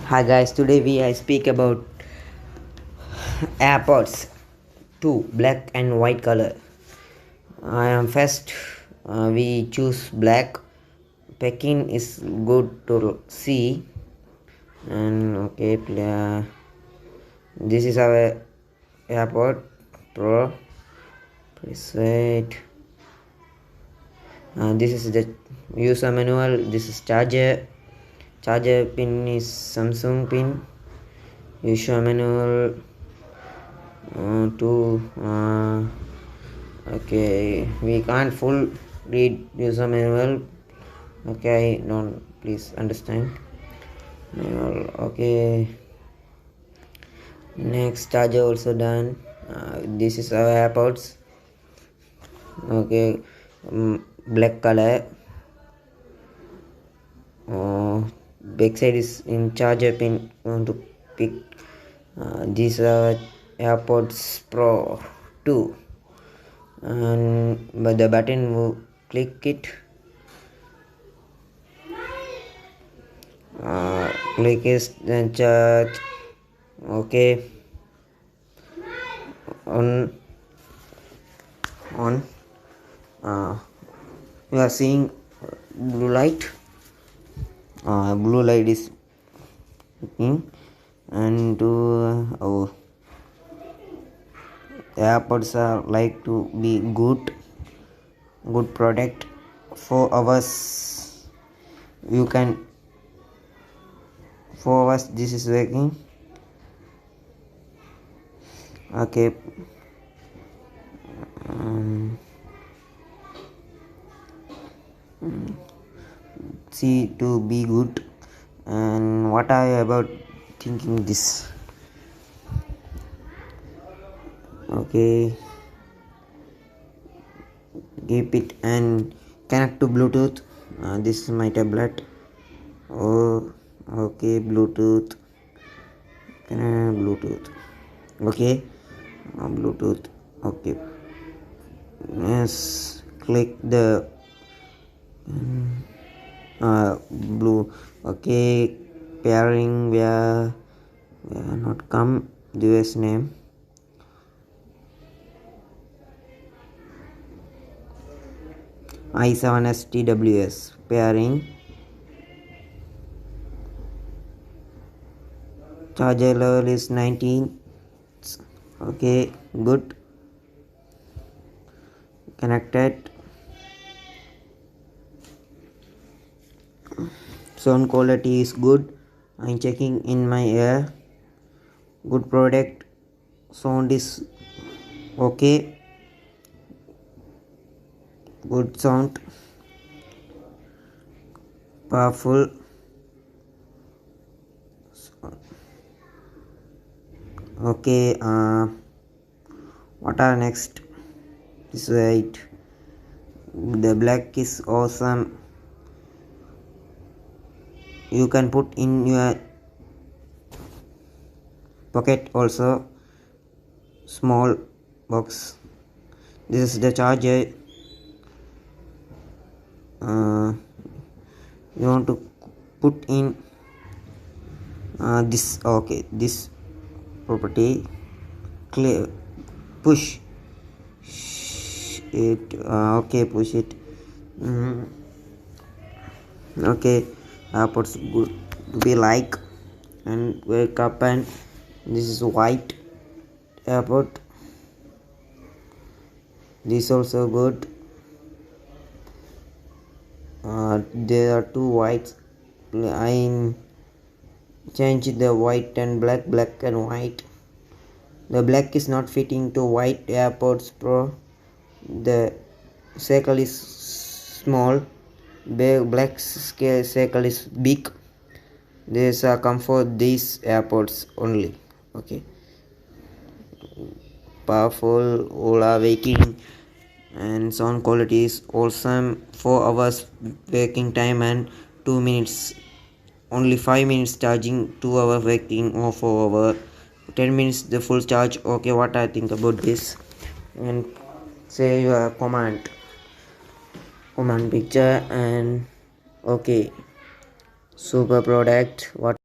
Hi guys, today I speak about AirPods 2 black and white color. First we choose black. Packing is good to see, and okay, this is our AirPod Pro. Press it. This is the user manual. This is charger. Charger pin is Samsung pin. User manual. Okay, we can't full read user manual. Okay, don't please understand manual. Okay, next charger also done. This is our AirPods. Okay, black color. Back side is in charger pin. Want to pick these are AirPods Pro 2, and by the button will click it. Click is then charge. Okay, on you are seeing blue light. Blue light is in, and AirPods are like to be good product. 4 hours you can 4 hours this is working. Okay, see to be good. And what are you about thinking this? Okay, keep it and connect to Bluetooth. This is my tablet. Oh, okay, Bluetooth. Bluetooth. Okay, Bluetooth. Okay, yes, click the blue. Okay, pairing where not come US name. I7STWS pairing. Charger level is 19. Okay, good. Connected. Sound quality is good. I'm checking in my ear. Good product. Sound is okay. Good sound. Powerful. Okay, what are next? This right. The black is awesome. You can put in your pocket also. Small box. This is the charger. You want to put in this. Okay, this property. Clear. Push it. Okay, push it. Okay, AirPods good to be like and wake up, and this is white AirPod. This also good. There are 2 whites. I change the white and black and white. The black is not fitting to white AirPods Pro. The circle is small. Black circle is big. These are comfort these AirPods only. Okay, powerful, all are waking, and sound quality is awesome. 4 hours waking time and 2 minutes, only 5 minutes charging, 2 hour waking or 4 hour, 10 minutes the full charge. Okay, what I think about this, and say your comment picture. And okay, super product. What